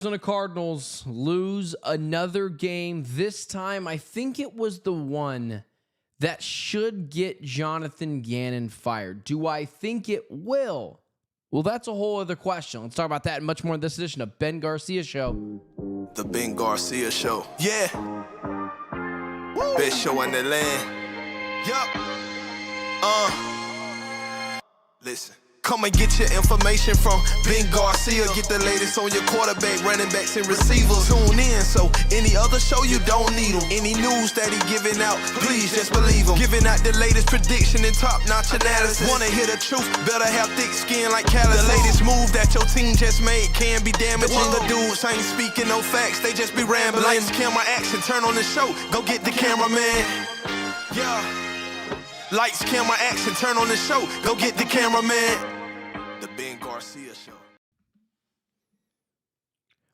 Arizona Cardinals lose another game. This time, I think it was the one that should get Jonathan Gannon fired. Do I think it will? Well, that's a whole other question. Let's talk about that and much more in this edition of Ben Garcia Show. The Ben Garcia Show. Yeah. Woo. Best show in the land. Yup. Listen. Come and get your information from Ben Garcia. Get the latest on your quarterback, running backs, and receivers. Tune in, so any other show you don't need them. Any news that he giving out, please just believe him. Giving out the latest prediction and top-notch analysis. Wanna hear the truth, better have thick skin like callus. The latest move that your team just made can be damaging. The dudes ain't speaking no facts, they just be rambling. Lights, camera, action, turn on the show, go get the cameraman. Yeah. Lights, camera, action, turn on the show, go get the cameraman. The Ben Garcia Show.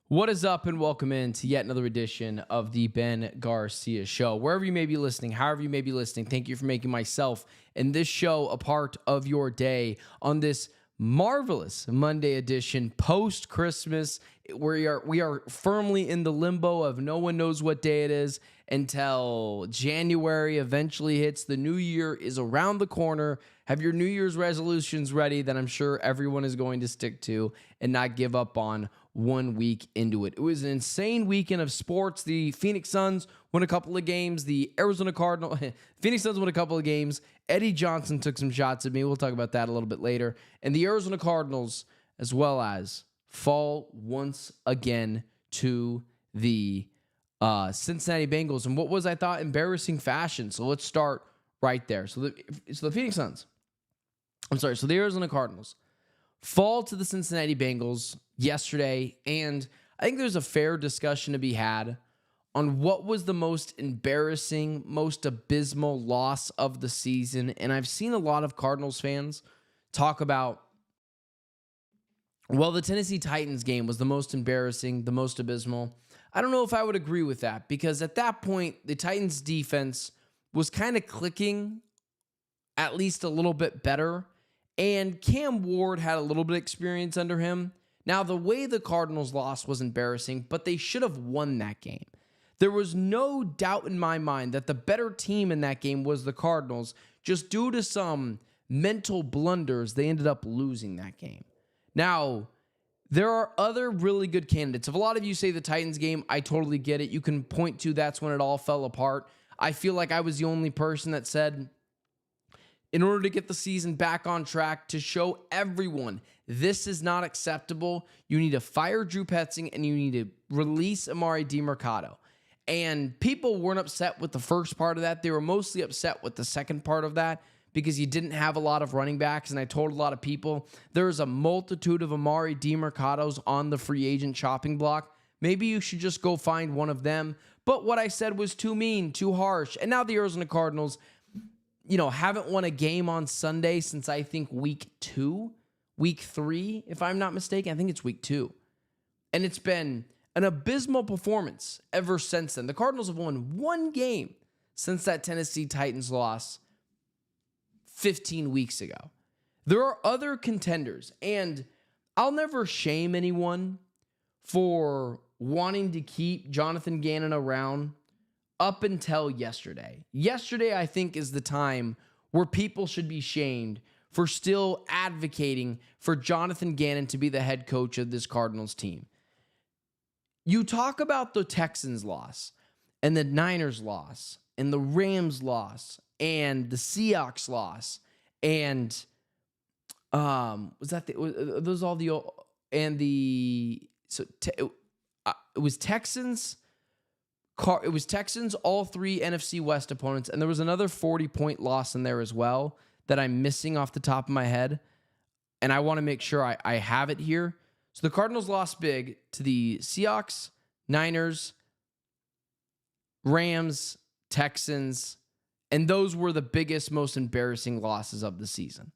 What is up, and welcome in to yet another edition of the Ben Garcia Show. Wherever you may be listening, however you may be listening, thank you for making myself and this show a part of your day on this marvelous Monday edition post-Christmas. We are firmly in the limbo of no one knows what day it is until January eventually hits. The new year is around the corner. Have your New Year's resolutions ready that I'm sure everyone is going to stick to and not give up on 1 week into it. It was an insane weekend of sports. The Phoenix Suns won a couple of games. The Arizona Cardinals, Phoenix Suns won a couple of games. Eddie Johnson took some shots at me. We'll talk about that a little bit later. And the Arizona Cardinals, as well as fall once again to the Cincinnati Bengals. And what was, I thought, embarrassing fashion. So let's start right there. So the Phoenix Suns. So the Arizona Cardinals fall to the Cincinnati Bengals yesterday, and I think there's a fair discussion to be had on what was the most embarrassing, most abysmal loss of the season. And I've seen a lot of Cardinals fans talk about, well, the Tennessee Titans game was the most embarrassing, the most abysmal. I don't know if I would agree with that, because at that point, the Titans defense was kind of clicking at least a little bit better, and Cam Ward had a little bit of experience under him. Now, the way the Cardinals lost was embarrassing, but they should have won that game. There was no doubt in my mind that the better team in that game was the Cardinals. Just due to some mental blunders, they ended up losing that game. Now, there are other really good candidates. If a lot of you say the Titans game, I totally get it. You can point to that's when it all fell apart. I feel like I was the only person that said, in order to get the season back on track, to show everyone this is not acceptable, you need to fire Drew Petzing and you need to release Amari DiMercato. And people weren't upset with the first part of that. They were mostly upset with the second part of that because you didn't have a lot of running backs. And I told a lot of people, there's a multitude of Amari DiMercatos on the free agent chopping block. Maybe you should just go find one of them. But what I said was too mean, too harsh. And now the Arizona Cardinals, haven't won a game on Sunday since I think week 3, if I'm not mistaken. I think it's week 2. And it's been an abysmal performance ever since then. The Cardinals have won one game since that Tennessee Titans loss 15 weeks ago. There are other contenders, and I'll never shame anyone for wanting to keep Jonathan Gannon around up until yesterday. Yesterday, I think, is the time where people should be shamed for still advocating for Jonathan Gannon to be the head coach of this Cardinals team. You talk about the Texans loss and the Niners loss and the Rams loss and the Seahawks loss and it was Texans. It was Texans, all 3 NFC West opponents, and there was another 40-point loss in there as well that I'm missing off the top of my head, and I want to make sure I have it here. So the Cardinals lost big to the Seahawks, Niners, Rams, Texans, and those were the biggest, most embarrassing losses of the season.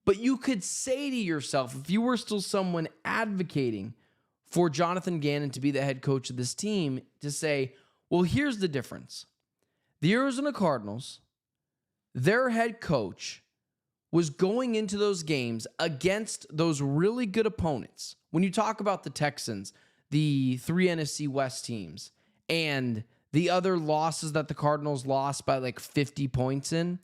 But you could say to yourself, if you were still someone advocating for Jonathan Gannon to be the head coach of this team, to say, well, here's the difference. The Arizona Cardinals, their head coach was going into those games against those really good opponents. When you talk about the Texans, the 3 NFC West teams and the other losses that the Cardinals lost by like 50 points in,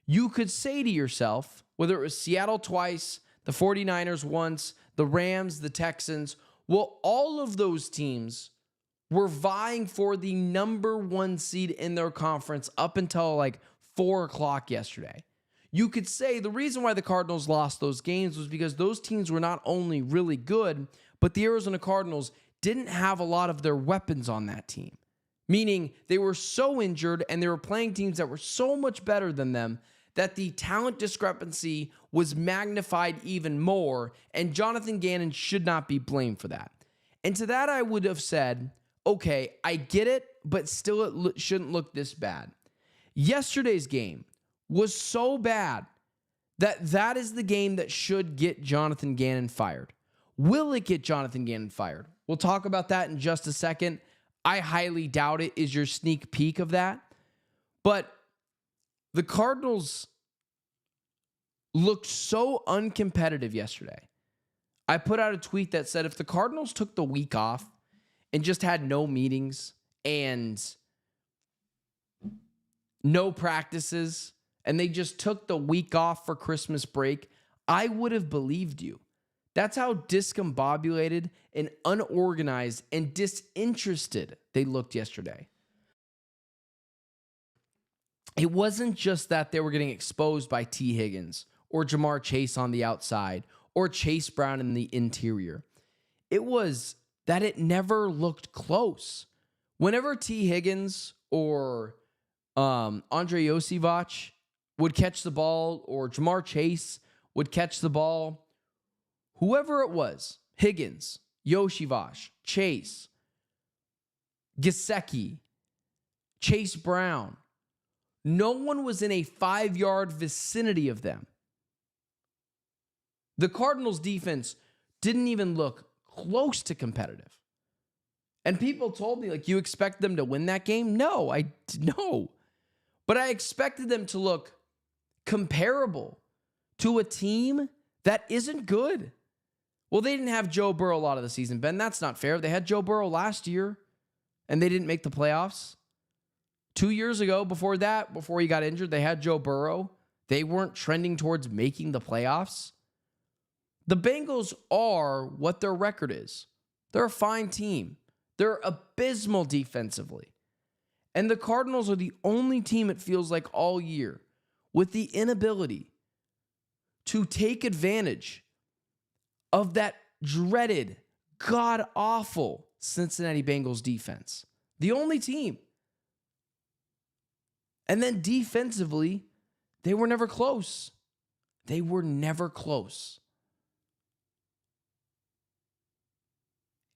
you could say to yourself, whether it was Seattle twice, the 49ers once, the Rams, the Texans, well, all of those teams were vying for the number 1 seed in their conference up until like 4 o'clock yesterday. You could say the reason why the Cardinals lost those games was because those teams were not only really good, but the Arizona Cardinals didn't have a lot of their weapons on that team. Meaning they were so injured and they were playing teams that were so much better than them that the talent discrepancy was magnified even more, and Jonathan Gannon should not be blamed for that. And to that I would have said, okay, I get it, but still it shouldn't look this bad. Yesterday's game was so bad that is the game that should get Jonathan Gannon fired. Will it get Jonathan Gannon fired? We'll talk about that in just a second. I highly doubt it is your sneak peek of that. But the Cardinals looked so uncompetitive yesterday. I put out a tweet that said if the Cardinals took the week off and just had no meetings and no practices, and they just took the week off for Christmas break, I would have believed you. That's how discombobulated and unorganized and disinterested they looked yesterday. It wasn't just that they were getting exposed by T. Higgins or Jamar Chase on the outside or Chase Brown in the interior. It was that it never looked close. Whenever T. Higgins or Andre Josivac would catch the ball or Jamar Chase would catch the ball, whoever it was, Higgins, Josivac, Chase, Gesicki, Chase Brown, no one was in a 5-yard vicinity of them. The Cardinals defense didn't even look close to competitive. And people told me, like, you expect them to win that game? No. But I expected them to look comparable to a team that isn't good. Well, they didn't have Joe Burrow a lot of the season, Ben. That's not fair. They had Joe Burrow last year, and they didn't make the playoffs. 2 years ago, before that, before he got injured, they had Joe Burrow. They weren't trending towards making the playoffs. The Bengals are what their record is. They're a fine team. They're abysmal defensively. And the Cardinals are the only team, it feels like, all year with the inability to take advantage of that dreaded, god-awful Cincinnati Bengals defense. The only team. And then defensively, they were never close. They were never close.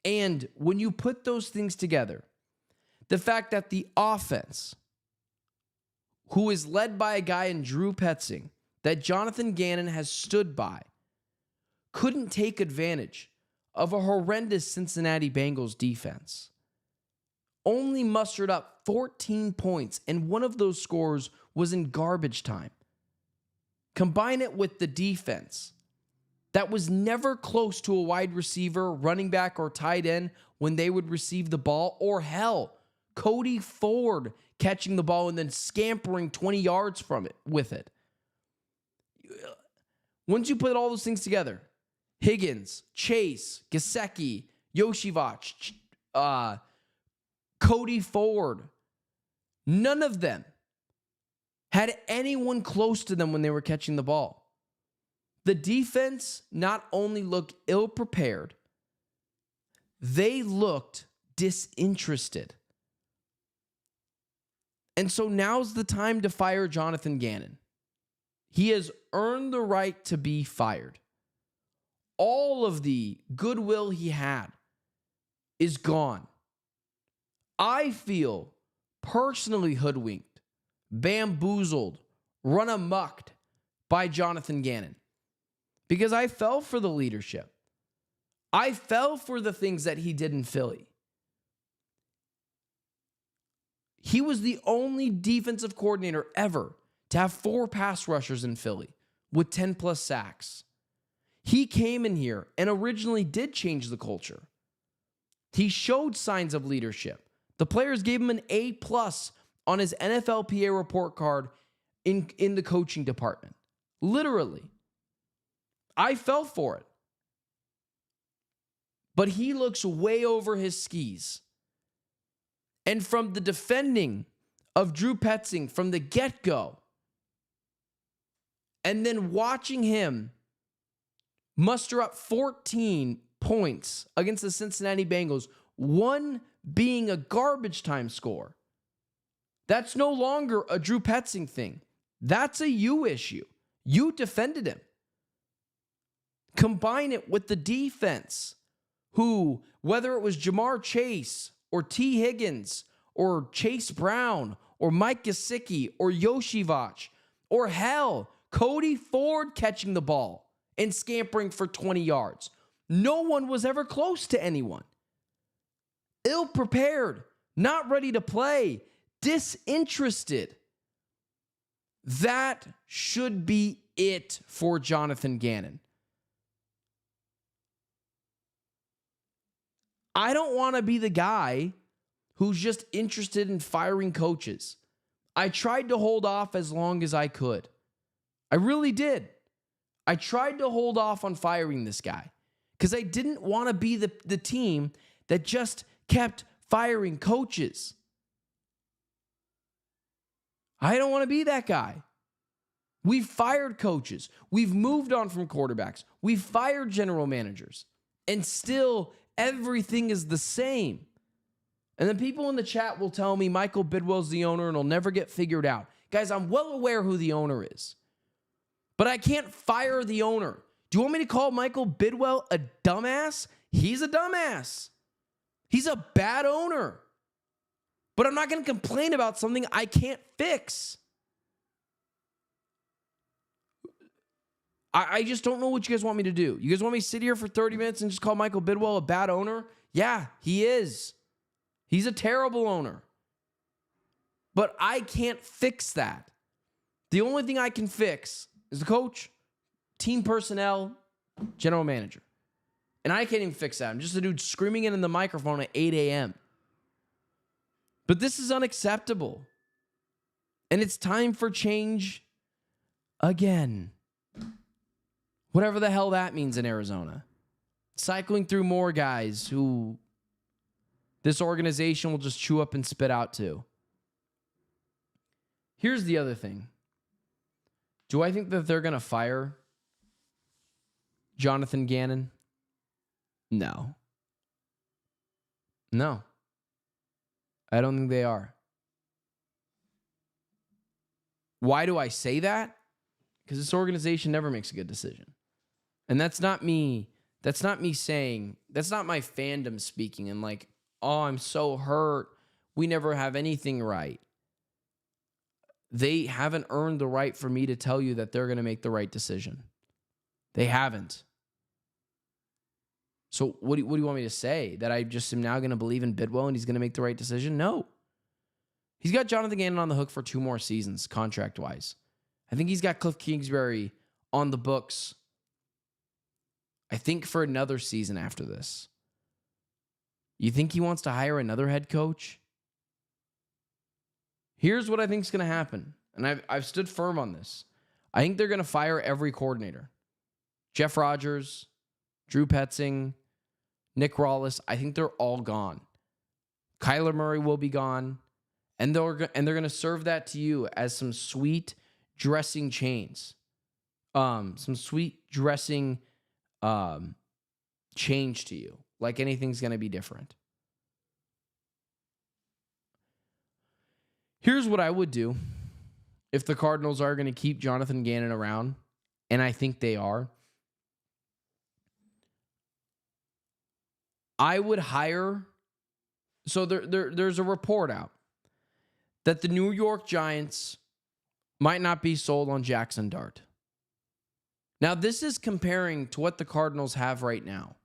And when you put those things together, the fact that the offense, who is led by a guy in Drew Petzing, that Jonathan Gannon has stood by, couldn't take advantage of a horrendous Cincinnati Bengals defense. Only mustered up 14 points, and one of those scores was in garbage time. Combine it with the defense that was never close to a wide receiver, running back, or tight end when they would receive the ball, or hell, Cody Ford catching the ball and then scampering 20 yards from it with it. Once you put all those things together, Higgins, Chase, Gesicki, Josivac, Cody Ford, none of them had anyone close to them when they were catching the ball. The defense not only looked ill-prepared, they looked disinterested. And so now's the time to fire Jonathan Gannon. He has earned the right to be fired. All of the goodwill he had is gone. I feel personally hoodwinked, bamboozled, run amok by Jonathan Gannon because I fell for the leadership. I fell for the things that he did in Philly. He was the only defensive coordinator ever to have 4 pass rushers in Philly with 10 plus sacks. He came in here and originally did change the culture. He showed signs of leadership. The players gave him an A+ on his NFLPA report card in the coaching department. Literally. I fell for it. But he looks way over his skis. And from the defending of Drew Petzing from the get-go, and then watching him muster up 14 points against the Cincinnati Bengals, one being a garbage time score. That's no longer a Drew Petzing thing. That's a you issue. You defended him. Combine it with the defense, who, whether it was Jamar Chase or T. Higgins or Chase Brown or Mike Gesicki or Yoshi Vach, or hell, Cody Ford catching the ball and scampering for 20 yards. No one was ever close to anyone. Ill-prepared, not ready to play, disinterested. That should be it for Jonathan Gannon. I don't want to be the guy who's just interested in firing coaches. I tried to hold off as long as I could. I really did. I tried to hold off on firing this guy because I didn't want to be the team that just kept firing coaches. I don't want to be that guy. We've fired coaches. We've moved on from quarterbacks. We've fired general managers. And still, everything is the same. And then people in the chat will tell me Michael Bidwell's the owner and it'll never get figured out. Guys, I'm well aware who the owner is. But I can't fire the owner. Do you want me to call Michael Bidwell a dumbass? He's a dumbass. He's a bad owner. But I'm not going to complain about something I can't fix. I just don't know what you guys want me to do. You guys want me to sit here for 30 minutes and just call Michael Bidwell a bad owner? Yeah, he is. He's a terrible owner. But I can't fix that. The only thing I can fix is the coach, team personnel, general manager. And I can't even fix that. I'm just a dude screaming in the microphone at 8 a.m. But this is unacceptable. And it's time for change again. Whatever the hell that means in Arizona. Cycling through more guys who this organization will just chew up and spit out too. Here's the other thing. Do I think that they're going to fire Jonathan Gannon? No. No. I don't think they are. Why do I say that? Because this organization never makes a good decision. And that's not me saying, that's not my fandom speaking and like, oh, I'm so hurt. We never have anything right. They haven't earned the right for me to tell you that they're going to make the right decision. They haven't. So what do you want me to say? That I just am now going to believe in Bidwell and he's going to make the right decision? No. He's got Jonathan Gannon on the hook for 2 more seasons, contract-wise. I think he's got Cliff Kingsbury on the books, I think, for another season after this. You think he wants to hire another head coach? Here's what I think is going to happen, and I've stood firm on this. I think they're going to fire every coordinator. Jeff Rodgers, Drew Petzing, Nick Rawlis, I think they're all gone. Kyler Murray will be gone, and they're going to serve that to you as some sweet dressing change. Some sweet dressing change to you. Like anything's going to be different. Here's what I would do if the Cardinals are going to keep Jonathan Gannon around, and I think they are. I would hire... So there's a report out that the New York Giants might not be sold on Jackson Dart. Now, this is comparing to what the Cardinals have right now.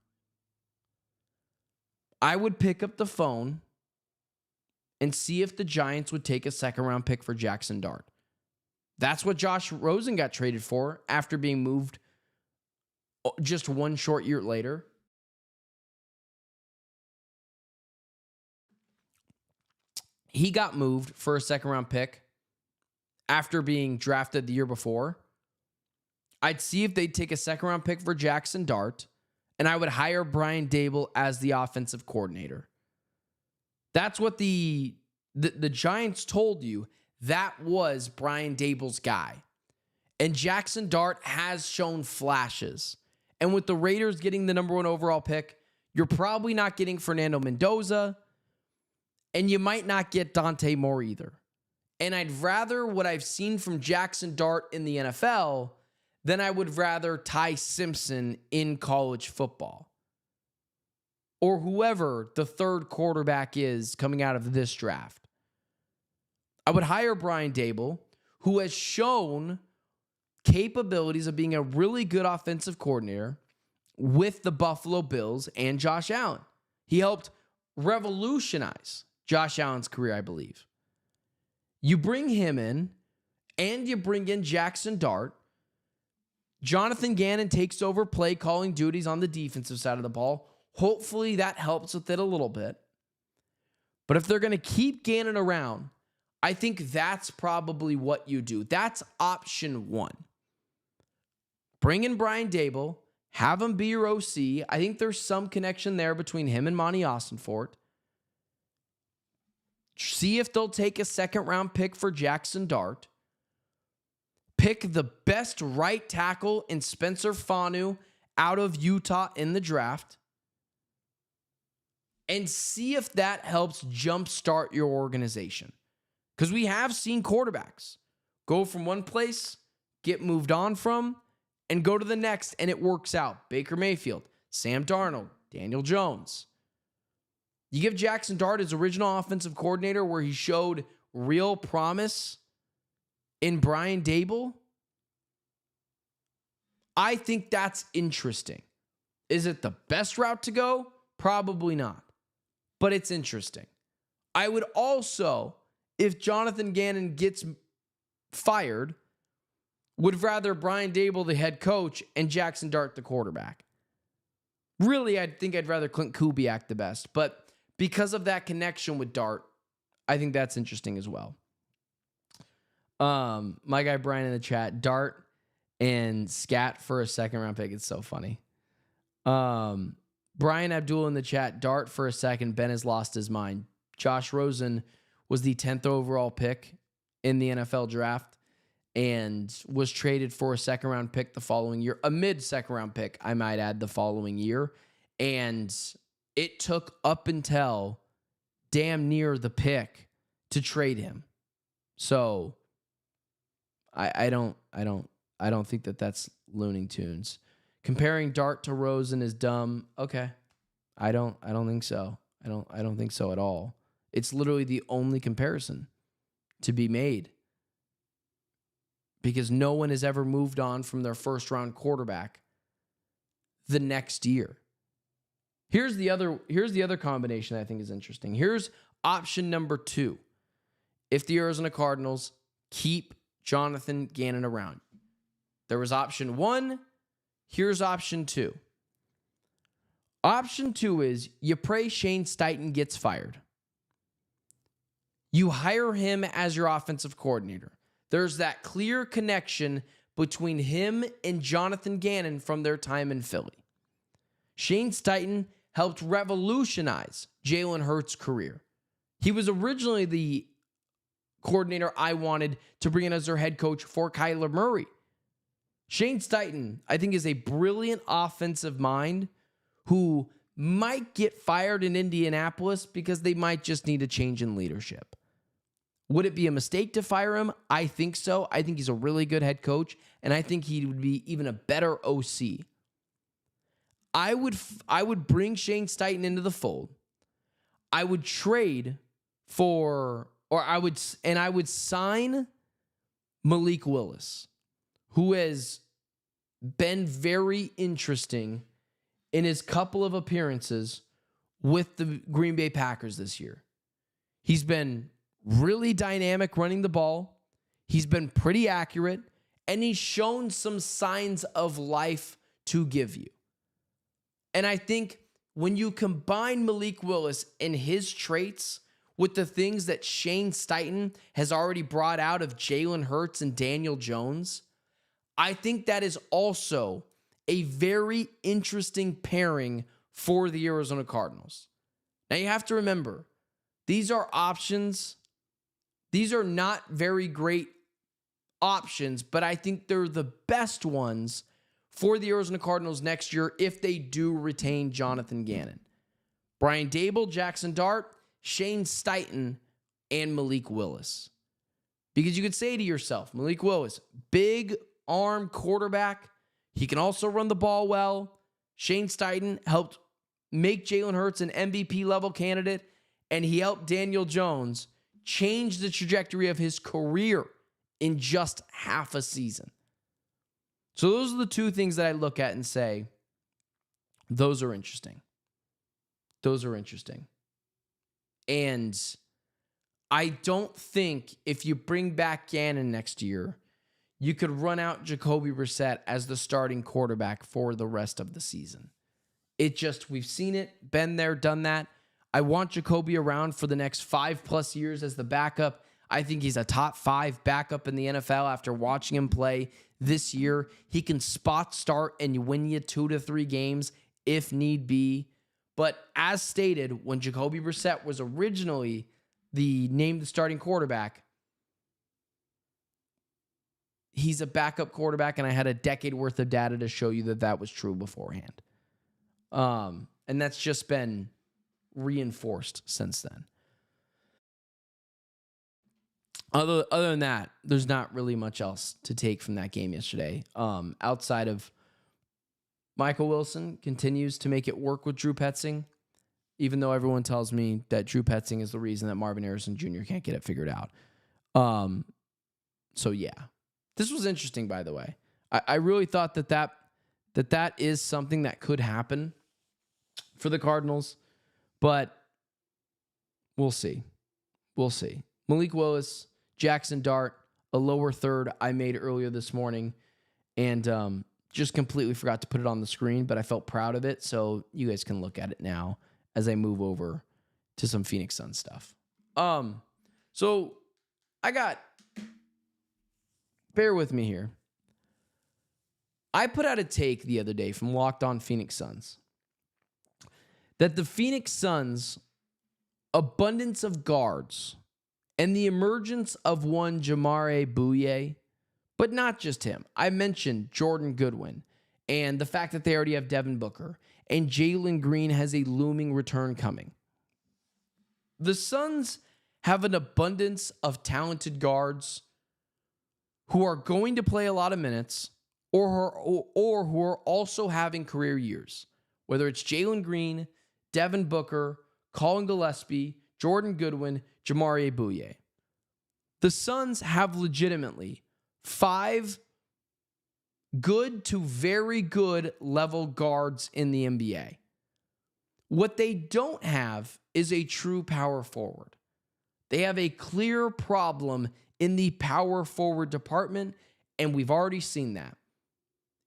I would pick up the phone and see if the Giants would take a second-round pick for Jackson Dart. That's what Josh Rosen got traded for after being moved just 1 short year later. he got moved for a second-round pick after being drafted the year before, I'd see if they'd take a second-round pick for Jackson Dart, and I would hire Brian Daboll as the offensive coordinator. That's what the Giants told you. That was Brian Daboll's guy. And Jackson Dart has shown flashes. And with the Raiders getting the number 1 overall pick, you're probably not getting Fernando Mendoza, and you might not get Dante Moore either. And I'd rather what I've seen from Jackson Dart in the NFL than I would rather Ty Simpson in college football. Or whoever the third quarterback is coming out of this draft. I would hire Brian Daboll, who has shown capabilities of being a really good offensive coordinator with the Buffalo Bills and Josh Allen. He helped revolutionize Josh Allen's career, I believe. You bring him in, and you bring in Jackson Dart. Jonathan Gannon takes over play calling duties on the defensive side of the ball. Hopefully that helps with it a little bit. But if they're going to keep Gannon around, I think that's probably what you do. That's option 1. Bring in Brian Daboll, have him be your OC. I think there's some connection there between him and Monty Austinfort. See if they'll take a second-round pick for Jackson Dart. Pick the best right tackle in Spencer Fanu out of Utah in the draft. And see if that helps jumpstart your organization. Because we have seen quarterbacks go from one place, get moved on from, and go to the next, and it works out. Baker Mayfield, Sam Darnold, Daniel Jones. You give Jackson Dart his original offensive coordinator where he showed real promise in Brian Daboll. I think that's interesting. Is it the best route to go? Probably not. But it's interesting. I would also, if Jonathan Gannon gets fired, would rather Brian Daboll the head coach and Jackson Dart the quarterback. Really, I think I'd rather Clint Kubiak the best. But because of that connection with Dart, I think that's interesting as well. My guy Brian in the chat, Dart and Scat for a second round pick. It's so funny. Brian Abdul in the chat, Dart for a second. Ben has lost his mind. Josh Rosen was the 10th overall pick in the NFL draft and was traded for a second round pick the following year, a mid second round pick, I might add, the following year. And it took up until damn near the pick to trade him. So I don't think that that's Looney Tunes. Comparing Dart to Rosen is dumb. Okay. I don't think so. I don't think so at all. It's literally the only comparison to be made. Because no one has ever moved on from their first round quarterback the next year. Here's the other combination that I think is interesting. Here's option number 2. If the Arizona Cardinals keep Jonathan Gannon around. There was option 1. Here's option 2. Option 2 is you pray Shane Steichen gets fired. You hire him as your offensive coordinator. There's that clear connection between him and Jonathan Gannon from their time in Philly. Shane Steichen helped revolutionize Jalen Hurts' career. He was originally the coordinator I wanted to bring in as their head coach for Kyler Murray. Shane Steichen, I think, is a brilliant offensive mind who might get fired in Indianapolis because they might just need a change in leadership. Would it be a mistake to fire him? I think so. I think he's a really good head coach, and I think he would be even a better OC. I would bring Shane Steichen into the fold. I would trade for, I would sign Malik Willis, who has been very interesting in his couple of appearances with the Green Bay Packers this year. He's been really dynamic running the ball. He's been pretty accurate, and he's shown some signs of life to give you. And I think when you combine Malik Willis and his traits with the things that Shane Steichen has already brought out of Jalen Hurts and Daniel Jones, I think that is also a very interesting pairing for the Arizona Cardinals. Now you have to remember, these are options. These are not very great options, but I think they're the best ones for the Arizona Cardinals next year if they do retain Jonathan Gannon. Brian Dable, Jackson Dart, Shane Steichen, and Malik Willis. Because you could say to yourself, Malik Willis, big arm quarterback. He can also run the ball well. Shane Steichen helped make Jalen Hurts an MVP level candidate, and he helped Daniel Jones change the trajectory of his career in just half a season. So those are the two things that I look at and say, those are interesting. Those are interesting. And I don't think if you bring back Gannon next year, you could run out Jacoby Brissett as the starting quarterback for the rest of the season. We've seen it, been there, done that. I want Jacoby around for the next 5+ years as the backup. I think he's a top 5 backup in the NFL after watching him play this year. He can spot start and win you 2 to 3 games if need be. But as stated, when Jacoby Brissett was originally named the starting quarterback, he's a backup quarterback, and I had a decade worth of data to show you that that was true beforehand. And that's just been reinforced since then. Other than that, there's not really much else to take from that game yesterday. Outside of Michael Wilson continues to make it work with Drew Petzing, even though everyone tells me that Drew Petzing is the reason that Marvin Harrison Jr. can't get it figured out. So yeah, this was interesting, by the way. I really thought that is something that could happen for the Cardinals, but we'll see. We'll see. Malik Willis, Jackson Dart, a lower third I made earlier this morning, and just completely forgot to put it on the screen, but I felt proud of it, so you guys can look at it now as I move over to some Phoenix Suns stuff. So bear with me here. I put out a take the other day from Locked On Phoenix Suns that the Phoenix Suns' abundance of guards and the emergence of one Jamare Bouye, but not just him. I mentioned Jordan Goodwin and the fact that they already have Devin Booker, and Jalen Green has a looming return coming. The Suns have an abundance of talented guards who are going to play a lot of minutes or who are also having career years, whether it's Jalen Green, Devin Booker, Colin Gillespie, Jordan Goodwin, Jamare Bouye. The Suns have legitimately 5 good to very good level guards in the NBA. What they don't have is a true power forward. They have a clear problem in the power forward department, and we've already seen that.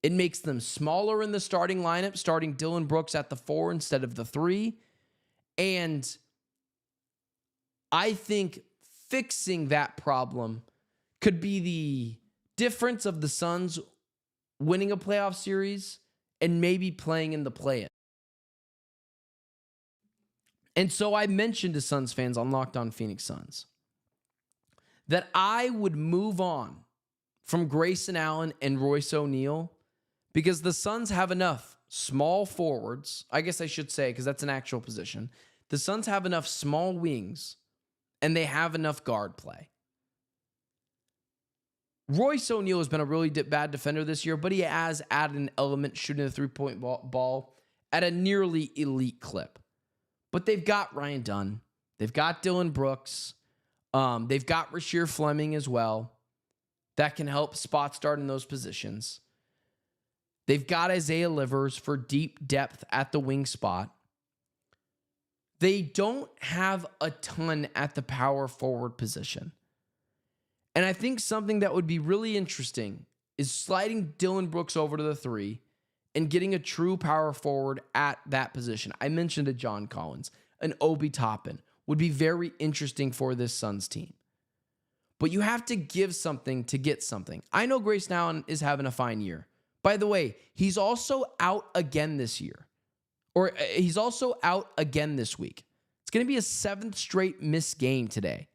It makes them smaller in the starting lineup, starting Dylan Brooks at the 4 instead of the 3. And I think fixing that problem could be the difference of the Suns winning a playoff series and maybe playing in the play-in. And so I mentioned to Suns fans on Locked On Phoenix Suns that I would move on from Grayson Allen and Royce O'Neal because the Suns have enough small forwards, I guess I should say, because that's an actual position. The Suns have enough small wings, and they have enough guard play. Royce O'Neal has been a really bad defender this year, but he has added an element shooting the three-point ball at a nearly elite clip. But they've got Ryan Dunn. They've got Dylan Brooks. They've got Rasheer Fleming as well. That can help spot start in those positions. They've got Isaiah Livers for deep depth at the wing spot. They don't have a ton at the power forward position. And I think something that would be really interesting is sliding Dylan Brooks over to the 3 and getting a true power forward at that position. I mentioned a John Collins, an Obi Toppin, would be very interesting for this Suns team. But you have to give something to get something. I know Grayson Allen is having a fine year. By the way, he's also out again this year. Or he's also out again this week. It's going to be a 7th straight missed game today.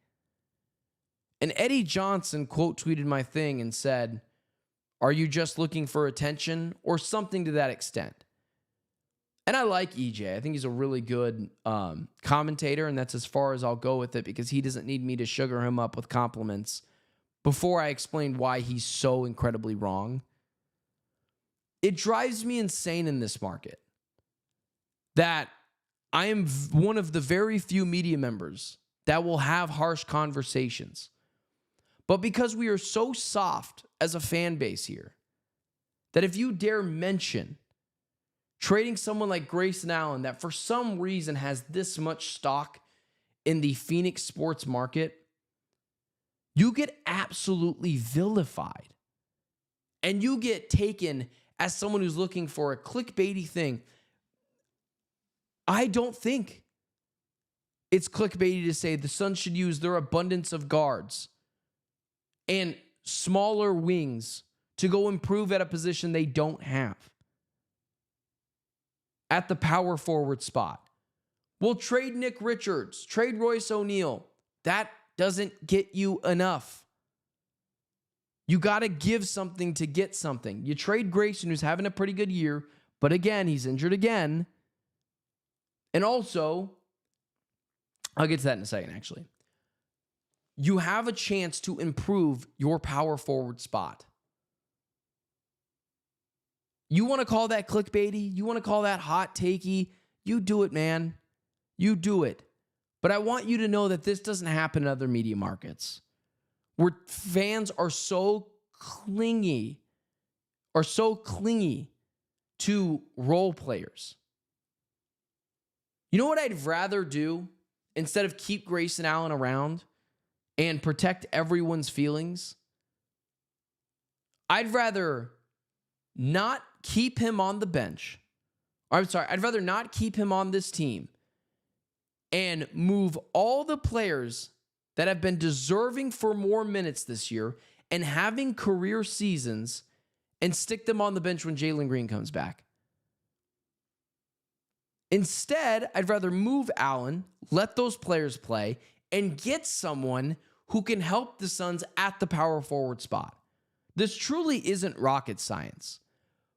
And Eddie Johnson quote tweeted my thing and said, "Are you just looking for attention?" or something to that extent. And I like EJ. I think he's a really good commentator, and that's as far as I'll go with it because he doesn't need me to sugar him up with compliments before I explain why he's so incredibly wrong. It drives me insane in this market that I am one of the very few media members that will have harsh conversations. But because we are so soft as a fan base here, that if you dare mention trading someone like Grayson Allen that for some reason has this much stock in the Phoenix sports market, you get absolutely vilified. And you get taken as someone who's looking for a clickbaity thing. I don't think it's clickbaity to say the Suns should use their abundance of guards and smaller wings to go improve at a position they don't have. At the power forward spot. We'll trade Nick Richards, trade Royce O'Neal. That doesn't get you enough. You got to give something to get something. You trade Grayson, who's having a pretty good year, but again, he's injured again. And also, I'll get to that in a second, actually. You have a chance to improve your power forward spot. You want to call that clickbaity? You want to call that hot takey? You do it, man. You do it. But I want you to know that this doesn't happen in other media markets where fans are so clingy to role players. You know what I'd rather do instead of keep Grayson Allen around and protect everyone's feelings? I'd rather not keep him on the bench. I'd rather not keep him on this team and move all the players that have been deserving for more minutes this year and having career seasons and stick them on the bench when Jalen Green comes back. Instead, I'd rather move Allen, let those players play, and get someone who can help the Suns at the power forward spot. This truly isn't rocket science.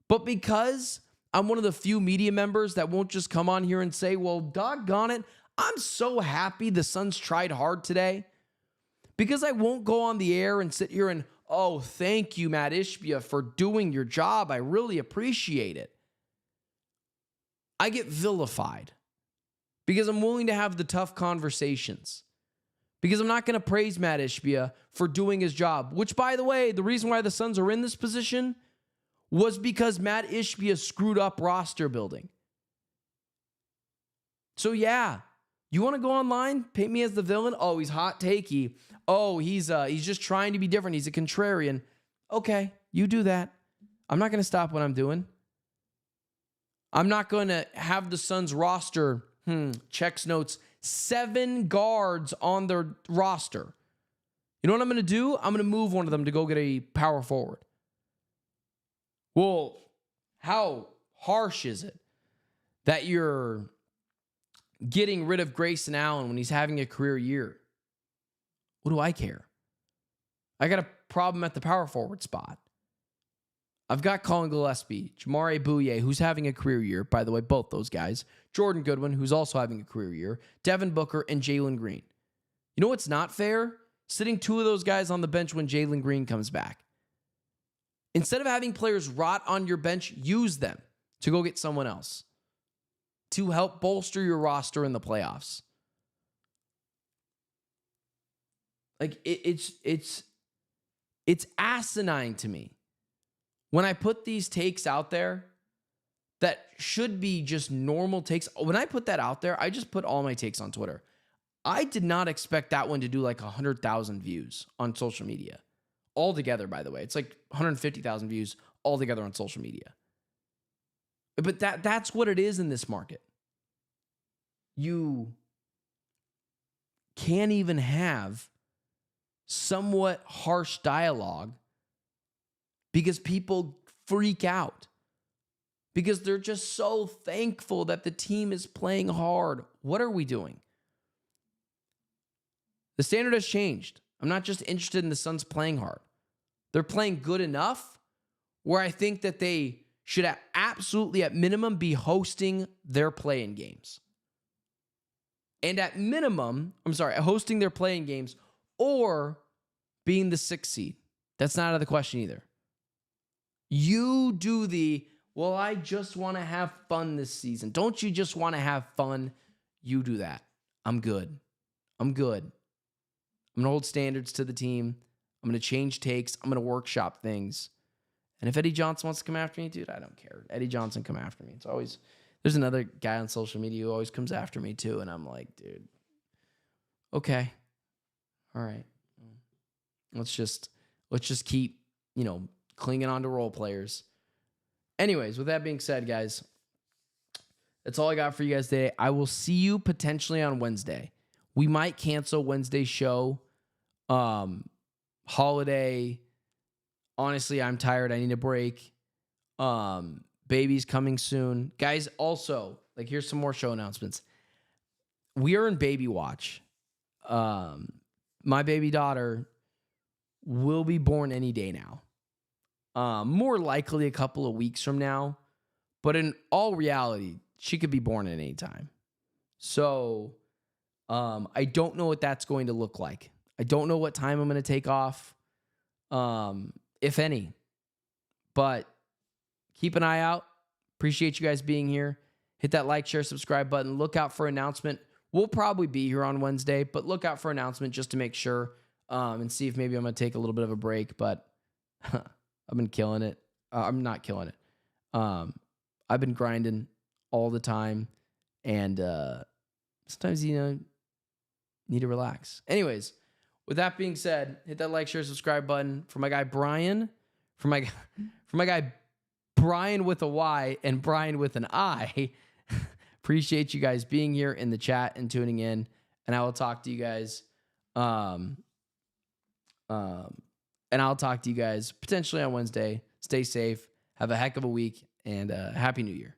But because I'm one of the few media members that won't just come on here and say, well, doggone it, I'm so happy the Suns tried hard today. Because I won't go on the air and sit here and, oh, thank you, Matt Ishbia, for doing your job. I really appreciate it. I get vilified because I'm willing to have the tough conversations. Because I'm not going to praise Matt Ishbia for doing his job. Which, by the way, the reason why the Suns are in this position was because Matt Ishbia screwed up roster building. So yeah, you want to go online, paint me as the villain? Oh, he's hot takey. Oh, he's just trying to be different. He's a contrarian. Okay, you do that. I'm not going to stop what I'm doing. I'm not going to have the Suns roster, checks notes, 7 guards on their roster. You know what I'm going to do? I'm going to move one of them to go get a power forward. Well, how harsh is it that you're getting rid of Grayson Allen when he's having a career year? What do I care? I got a problem at the power forward spot. I've got Colin Gillespie, Jamare Bouye, who's having a career year. By the way, both those guys. Jordan Goodwin, who's also having a career year. Devin Booker and Jalen Green. You know what's not fair? Sitting 2 of those guys on the bench when Jalen Green comes back. Instead of having players rot on your bench, use them to go get someone else to help bolster your roster in the playoffs. Like it's asinine to me when I put these takes out there that should be just normal takes. When I put that out there, I just put all my takes on Twitter. I did not expect that one to do like 100,000 views on social media. Altogether, by the way. It's like 150,000 views altogether on social media. But that's what it is in this market. You can't even have somewhat harsh dialogue because people freak out because they're just so thankful that the team is playing hard. What are we doing? The standard has changed. I'm not just interested in the Suns playing hard. They're playing good enough where I think that they should absolutely, at minimum, be hosting their play-in games. And at minimum, hosting their play-in games or being the 6th seed. That's not out of the question either. You do I just want to have fun this season. Don't you just want to have fun? You do that. I'm good. I'm going to hold standards to the team. I'm going to change takes. I'm going to workshop things. And if Eddie Johnson wants to come after me, dude, I don't care. Eddie Johnson, come after me. It's always, there's another guy on social media who always comes after me too. And I'm like, dude, okay. All right. Let's just keep, clinging on to role players. Anyways, with that being said, guys, that's all I got for you guys today. I will see you potentially on Wednesday. We might cancel Wednesday's show. Holiday. Honestly, I'm tired. I need a break. Baby's coming soon. Guys, also, here's some more show announcements. We are in baby watch. My baby daughter will be born any day now. More likely a couple of weeks from now. But in all reality, she could be born at any time. So, I don't know what that's going to look like. I don't know what time I'm going to take off. If any. But keep an eye out. Appreciate you guys being here. Hit that like, share, subscribe button. Look out for announcement. We'll probably be here on Wednesday, but look out for announcement just to make sure and see if maybe I'm going to take a little bit of a break. But I've been killing it. I'm not killing it. I've been grinding all the time. And sometimes, need to relax. Anyways, with that being said, hit that like, share, subscribe button for my guy Brian, for my guy Brian with a Y and Brian with an I. Appreciate you guys being here in the chat and tuning in, and I will talk to you guys. And I'll talk to you guys potentially on Wednesday. Stay safe. Have a heck of a week, and Happy New Year.